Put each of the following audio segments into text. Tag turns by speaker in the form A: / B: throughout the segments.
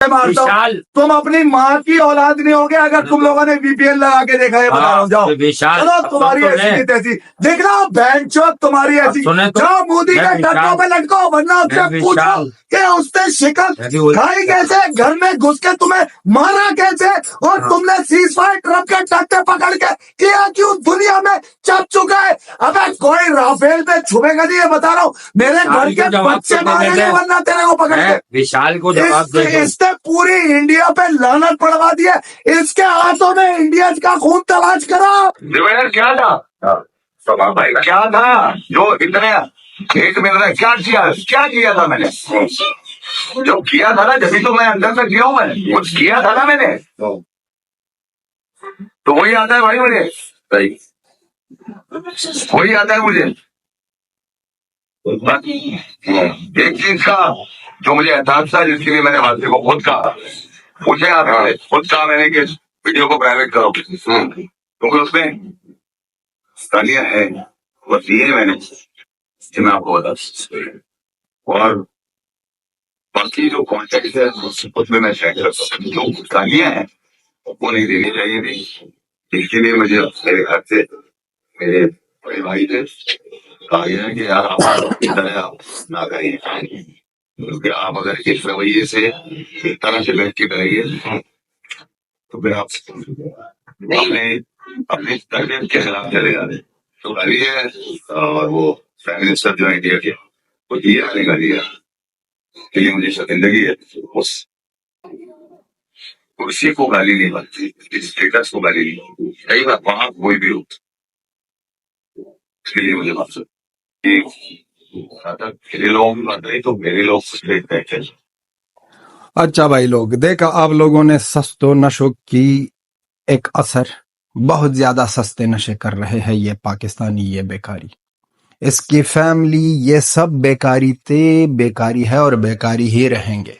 A: مارتا ہوں. تم اپنی ماں کی اولاد نہیں ہوگے اگر تم لوگوں نے وی پی این لگا کے دیکھا ہے. بتا رہا ہوں جاؤ چلو تمہاری ایسی کی تیسی دیکھنا بہن چود تمہاری ایسی. جاؤ مودی کے ڈنڈوں پہ لٹکو ورنہ اس سے پوچھو کہ اس نے شکل کھائی کیسے, گھر میں گھس کے تمہیں مارا کیسے, اور تم نے سیز فائر ٹرمپ کے ڈنڈے پکڑ کے کیا کیوں دنیا میں چپ چکا ہے. ابے کوئی رافیل پہ چھپے گا نہیں, یہ بتا رہا ہوں. میرے گھر کے بچے مارے گے ورنہ تیرے کو پکڑ کے.
B: وشال کو جواب دے دو.
A: اس نے پوری انڈیا پہ لعنت پڑوا دی ہے. اس کے ہاتھوں میں انڈیا کا خون تلاش کرا.
C: کیا تھا کیا تھا جو اتنے ایک منٹ کیا کیا تھا میں نے, جو کیا تھا نا جبھی تو میں اندر سے کیا ہوں, میں نے کچھ کیا تھا نا میں نے, تو وہی آتا ہے بھائی مجھے, وہی آتا ہے مجھے. ایک چیز کا جو مجھے احساس تھا جس کے لیے میں نے واسی کو خود کہا, پوچھے آپ نے خود کہا میں نے کہ ویڈیو کو پرائیویٹ کرو, کیونکہ اس میں گالیاں ہیں بس یہ میں نے کہ میں آپ کو بتا, اور باقی جو کانٹیکٹ ہے اس میں شیئر کر سکتا ہوں. جو گالیاں ہیں وہ نہیں دینی چاہیے تھی. اس کے لیے مجھے میرے گھر سے میرے بڑے بھائی سے کہا گیا ہے کہ یار آپ نہ کریں, کیونکہ آپ اگر اس رویے سے ایک طرح سے بیٹھ کے کریں گے تو پھر آپ اپنی تربیت کے خلاف چلے جا رہے. تو گالی ہے, اور وہ پرائم منسٹر جو انڈیا کے وہ دیا نے گالی کے لیے مجھے شرمندگی ہے. اس کرسی کو گالی نہیں بنتی, اسٹیٹس کو گالی نہیں بنتی. کئی بار وہاں کوئی بھی ہو, اس کے لیے مجھے مقصد میرے لوگوں کی بات رہی تو میرے لوگ بیٹھے.
D: اچھا بھائی لوگ, دیکھا آپ لوگوں نے سستو نشوں کی ایک اثر, بہت زیادہ سستے نشے کر رہے ہیں یہ پاکستانی, یہ بیکاری, اس کی فیملی, یہ سب بیکاری تھے, بیکاری ہے اور بیکاری ہی رہیں گے.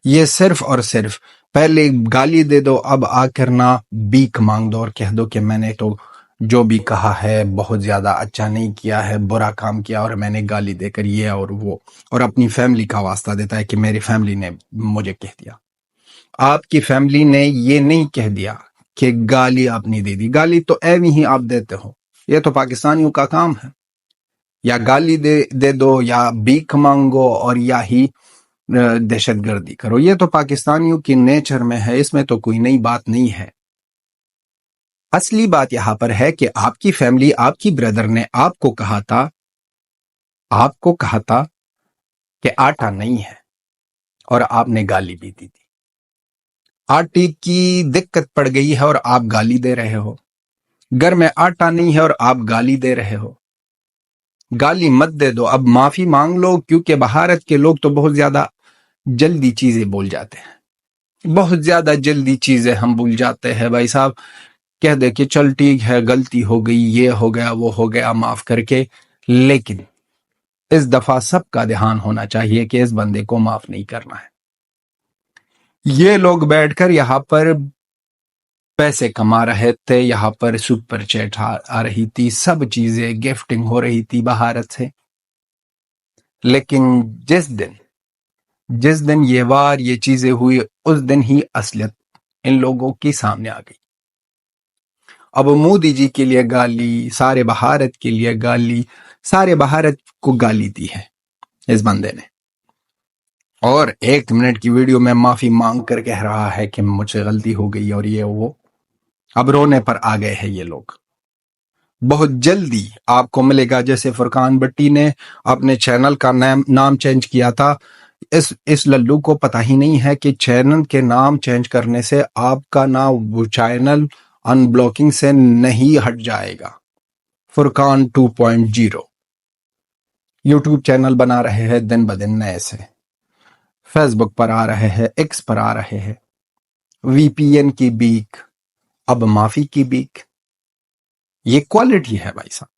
D: یہ صرف اور صرف پہلے گالی دے دو, اب آ کر نہ بیک مانگ دو اور کہہ دو کہ میں نے تو جو بھی کہا ہے بہت زیادہ اچھا نہیں کیا ہے, برا کام کیا اور میں نے گالی دے کر یہ اور وہ, اور اپنی فیملی کا واسطہ دیتا ہے کہ میری فیملی نے مجھے کہہ دیا. آپ کی فیملی نے یہ نہیں کہہ دیا کہ گالی آپ نے دے دی. گالی تو ایویں ہی آپ دیتے ہو, یہ تو پاکستانیوں کا کام ہے. یا گالی دے دو, یا بھیک مانگو, اور یا ہی دہشت گردی کرو. یہ تو پاکستانیوں کی نیچر میں ہے, اس میں تو کوئی نئی بات نہیں ہے. اصلی بات یہاں پر ہے کہ آپ کی فیملی, آپ کی بردر نے آپ کو کہا تھا کہ آٹا نہیں ہے, اور آپ نے گالی بھی دی تھی. آٹے کی دقت پڑ گئی ہے اور آپ گالی دے رہے ہو. گھر میں آٹا نہیں ہے اور آپ گالی دے رہے ہو. گالی مت دے دو, اب معافی مانگ لو, کیونکہ بھارت کے لوگ تو بہت زیادہ جلدی چیزیں بول جاتے ہیں. بہت زیادہ جلدی چیزیں ہم بھول جاتے ہیں بھائی صاحب. کہہ دے کہ چل ٹھیک ہے, غلطی ہو گئی, یہ ہو گیا, وہ ہو گیا, معاف کر کے. لیکن اس دفعہ سب کا دھیان ہونا چاہیے کہ اس بندے کو معاف نہیں کرنا ہے. یہ لوگ بیٹھ کر یہاں پر پیسے کما رہے تھے, یہاں پر سپر چیٹ آ رہی تھی, سب چیزیں گفٹنگ ہو رہی تھی بھارت سے. لیکن جس دن یہ وار, یہ چیزیں ہوئی, اس دن ہی اصلیت ان لوگوں کی سامنے آ گئی. اب مودی جی کے لیے گالی, سارے بھارت کے لیے گالی, سارے بھارت کو گالی دی ہے اس بندے نے. اور 1 منٹ کی ویڈیو میں معافی مانگ کر کہہ رہا ہے کہ مجھ سے غلطی ہو گئی اور یہ وہ. اب رونے پر آ گئے ہیں یہ لوگ. بہت جلدی آپ کو ملے گا, جیسے فرقان بٹی نے اپنے چینل کا نام چینج کیا تھا. اس للو کو پتہ ہی نہیں ہے کہ چینل کے نام چینج کرنے سے آپ کا نام وہ چینل ان بلاکنگ سے نہیں ہٹ جائے گا. فرقان 2.0 یوٹیوب چینل بنا رہے ہیں دن بدن نئے سے, فیس بک پر آ رہے ہیں, ایکس پر آ رہے ہیں. وی پی این کی بیک, اب معافی کی بیک. یہ کوالٹی ہے بھائی صاحب.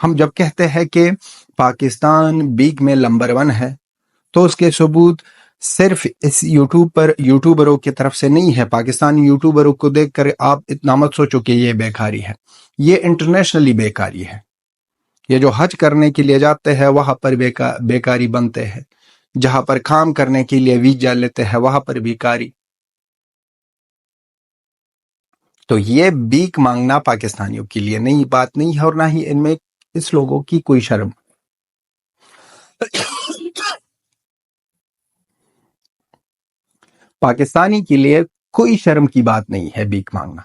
D: ہم جب کہتے ہیں کہ پاکستان بیک میں نمبر 1 ہے, تو اس کے ثبوت صرف اس یوٹیوبروں کی طرف سے نہیں ہے. پاکستانی یوٹیوبروں کو دیکھ کر آپ اتنا مت سوچو کہ یہ بیکاری ہے. یہ انٹرنیشنلی بیکاری ہے. یہ جو حج کرنے کے لیے جاتے ہیں وہاں پر بیکاری بنتے ہیں, جہاں پر کام کرنے کے لیے ویزا لیتے ہیں وہاں پر بیکاری. تو یہ بھیک مانگنا پاکستانیوں کے لیے نئی بات نہیں ہے، اور نہ ہی ان میں اس لوگوں کی کوئی شرم. پاکستانی کے لیے کوئی شرم کی بات نہیں ہے بھیک مانگنا،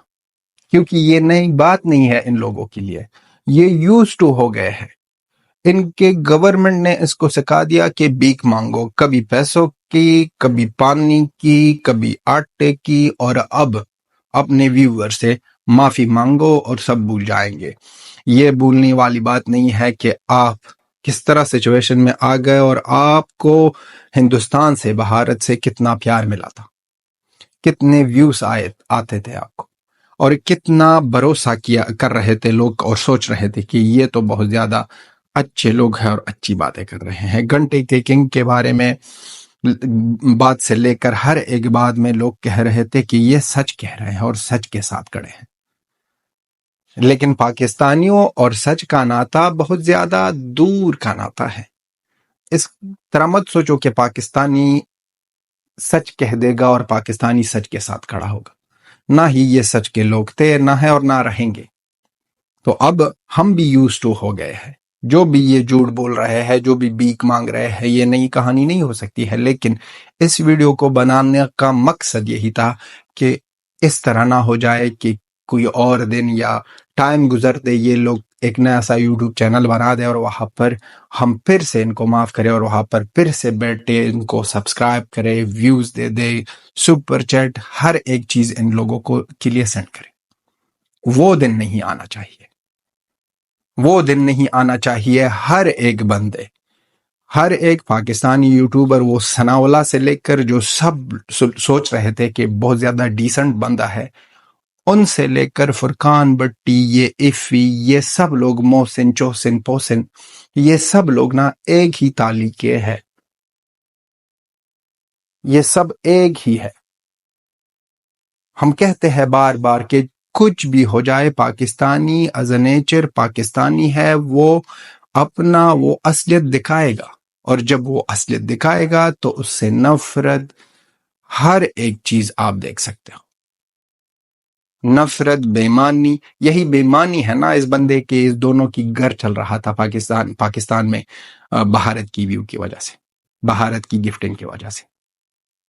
D: کیونکہ یہ نئی بات نہیں ہے ان لوگوں کے لیے. یہ یوز ٹو ہو گئے ہیں. ان کے گورنمنٹ نے اس کو سکھا دیا کہ بھیک مانگو، کبھی پیسوں کی، کبھی پانی کی، کبھی آٹے کی، اور اب اپنے ویور سے معافی مانگو اور سب بھول جائیں گے. یہ بھولنے والی بات نہیں ہے کہ آپ کس طرح سچویشن میں آ گئے، اور آپ کو ہندوستان سے، بھارت سے کتنا پیار ملا تھا، کتنے ویوز آتے تھے آپ کو، اور کتنا بھروسہ کر رہے تھے لوگ، اور سوچ رہے تھے کہ یہ تو بہت زیادہ اچھے لوگ ہیں اور اچھی باتیں کر رہے ہیں. گھنٹے کے کنگ کے بارے میں بات سے لے کر ہر ایک بات میں لوگ کہہ رہے تھے کہ یہ سچ کہہ رہے ہیں اور سچ کے ساتھ کھڑے ہیں. لیکن پاکستانیوں اور سچ کا ناتا بہت زیادہ دور کا ناتا ہے. اس طرح مت سوچو کہ پاکستانی سچ کہہ دے گا اور پاکستانی سچ کے ساتھ کھڑا ہوگا. نہ ہی یہ سچ کے لوگ تھے، نہ ہے اور نہ رہیں گے. تو اب ہم بھی یوز ٹو ہو گئے ہیں. جو بھی یہ جھوٹ بول رہے ہیں، جو بھی بھیک مانگ رہے ہیں، یہ نئی کہانی نہیں ہو سکتی ہے. لیکن اس ویڈیو کو بنانے کا مقصد یہی تھا کہ اس طرح نہ ہو جائے کہ کوئی اور دن یا ٹائم گزرتے یہ لوگ ایک نیا سا یوٹیوب چینل بنا دے اور وہاں پر ہم پھر سے ان کو معاف کرے، اور وہاں پر پھر سے بیٹھے ان کو سبسکرائب کرے، ویوز دے، سپر چیٹ، ہر ایک چیز ان لوگوں کو کے لیے سینڈ کرے. وہ دن نہیں آنا چاہیے. وہ دن نہیں آنا چاہیے. ہر ایک بندے، ہر ایک پاکستانی یوٹیوبر، وہ ثناءاللہ سے لے کر جو سب سوچ رہے تھے کہ بہت زیادہ ڈیسنٹ بندہ ہے، ان سے لے کر فرقان بٹی، یہ افی، یہ سب لوگ، محسن، چوسن، پوسن، یہ سب لوگ نا ایک ہی تالی کے ہے. یہ سب ایک ہی ہے. ہم کہتے ہیں بار بار کہ کچھ بھی ہو جائے، پاکستانی از اے نیچر پاکستانی ہے. وہ اپنا وہ اصلیت دکھائے گا، اور جب وہ اصلیت دکھائے گا تو اس سے نفرت، ہر ایک چیز آپ دیکھ سکتے ہو. نفرت، بےمانی، یہی بےمانی ہے نا اس بندے کے، اس دونوں کی گھر چل رہا تھا پاکستان میں بھارت کی ویو کی وجہ سے، بھارت کی گفٹنگ کی وجہ سے.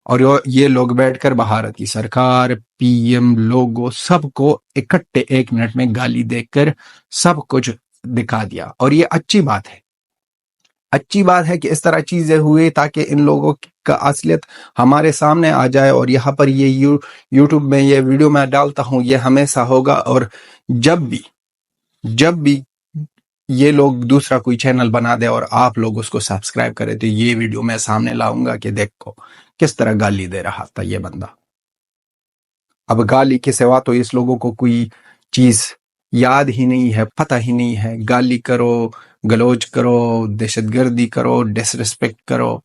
D: اور یہ لوگ بیٹھ کر بھارت کی سرکار، پی ایم لوگوں سب کو اکٹھے 1 منٹ میں گالی دے کر سب کچھ دکھا دیا. اور یہ اچھی بات ہے. اچھی بات ہے کہ اس طرح چیزیں ہوئی تاکہ ان لوگوں کا اصلیت ہمارے سامنے آ جائے. اور یہاں پر یہ یوٹیوب میں یہ ویڈیو میں ڈالتا ہوں، یہ ہمیشہ ہوگا. اور جب بھی یہ لوگ دوسرا کوئی چینل بنا دے اور آپ لوگ اس کو سبسکرائب کرے تو یہ ویڈیو میں سامنے لاؤں گا کہ دیکھو کس طرح گالی دے رہا تھا یہ بندہ. اب گالی کے سوا تو اس لوگوں کو کوئی چیز یاد ہی نہیں ہے، پتہ ہی نہیں ہے. گالی کرو، گلوچ کرو، دہشت گردی کرو، ڈس ریسپیکٹ کرو.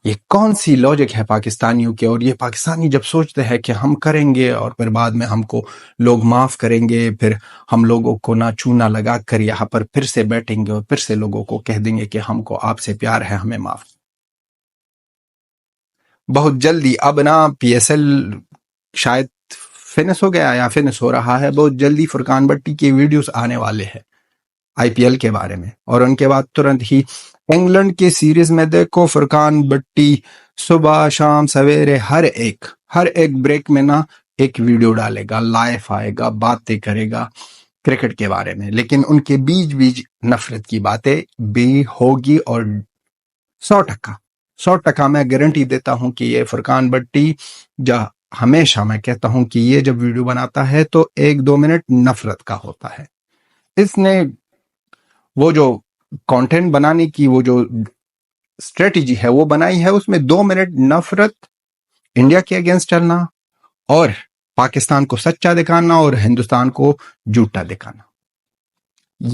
D: یہ کون سی لاجک ہے پاکستانیوں کے؟ اور یہ پاکستانی جب سوچتے ہیں کہ ہم کریں گے اور پھر بعد میں ہم کو لوگ معاف کریں گے، پھر ہم لوگوں کو نہ چونا لگا کر یہاں پر پھر سے بیٹھیں گے اور پھر سے لوگوں کو کہہ دیں گے کہ ہم کو آپ سے پیار ہے، ہمیں معاف. بہت جلدی اب نا پی ایس ایل شاید فنش ہو گیا یا فنش ہو رہا ہے، بہت جلدی فرقان بٹی کے ویڈیوز آنے والے ہیں آئی پی ایل کے بارے میں. اور ان کے بعد ترنت ہی انگلینڈ کے سیریز میں دیکھو فرقان بٹی صبح شام سویرے ہر ایک بریک میں نا ایک ویڈیو ڈالے گا، لائف آئے گا، باتیں کرے گا کرکٹ کے بارے میں. لیکن ان کے بیچ نفرت کی باتیں بھی ہوگی. اور 100% میں گارنٹی دیتا ہوں کہ یہ فرقان بٹی ہمیشہ میں کہتا ہوں کہ یہ جب ویڈیو بناتا ہے تو 1-2 منٹ نفرت کا ہوتا ہے. اس نے وہ جو کانٹینٹ بنانے کی وہ جو اسٹریٹجی ہے وہ بنائی ہے، اس میں 2 منٹ نفرت، انڈیا کے اگینسٹ چلنا، اور پاکستان کو سچا دکھانا اور ہندوستان کو جھوٹا دکھانا.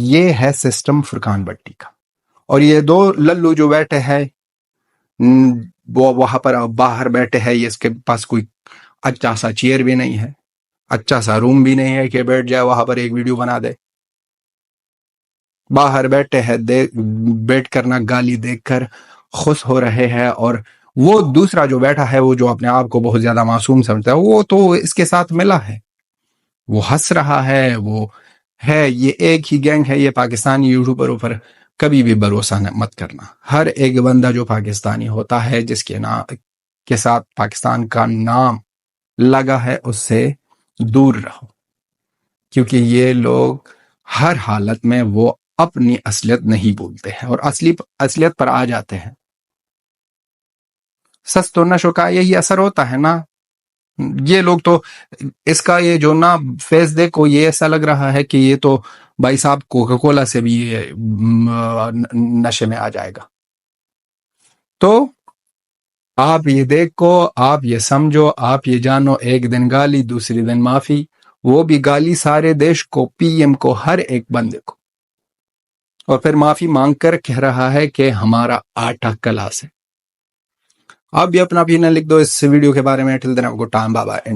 D: یہ ہے سسٹم فرقان بٹی کا. اور یہ 2 للو جو بیٹھے ہیں وہ وہاں پر باہر بیٹھے ہیں، اس کے پاس کوئی اچھا سا چیئر بھی نہیں ہے، اچھا سا روم بھی نہیں ہے کہ بیٹھ جائے وہاں پر ایک ویڈیو بنا دے. باہر بیٹھے ہیں، بیٹھ کر نہ گالی دیکھ کر خوش ہو رہے ہیں، اور وہ دوسرا جو بیٹھا ہے، وہ جو اپنے آپ کو بہت زیادہ معصوم سمجھتا ہے، وہ تو اس کے ساتھ ملا ہے، وہ ہنس رہا ہے، وہ ہے، یہ ایک ہی گینگ ہے، یہ پاکستانی یوٹیوبروں پر کبھی بھی بھروسہ مت کرنا۔ ہر ایک بندہ جو پاکستانی ہوتا ہے، جس کے ساتھ پاکستان کا نام لگا ہے، اس سے دور رہو، کیونکہ یہ لوگ ہر حالت میں وہ اپنی اصلیت نہیں بھولتے ہیں اور اصلیت پر آ جاتے ہیں۔ سست و نشو کا یہی اثر ہوتا ہے نا۔ یہ لوگ تو اس کا یہ جو نا فیس دیکھو، یہ ایسا لگ رہا ہے کہ یہ تو بھائی صاحب کوکا کولا سے بھی نشے میں آ جائے گا۔ تو آپ یہ دیکھو، آپ یہ سمجھو، آپ یہ جانو، ایک دن گالی، دوسری دن معافی، وہ بھی گالی سارے دیش کو، پی ایم کو، ہر ایک بندے کو، اور پھر معافی مانگ کر کہہ رہا ہے کہ ہمارا آٹا کلاس ہے۔ آپ بھی اپنا بھی نہ لکھ دو اس ویڈیو کے بارے میں۔ ٹل دین گڈ ٹائم، بائے بائے۔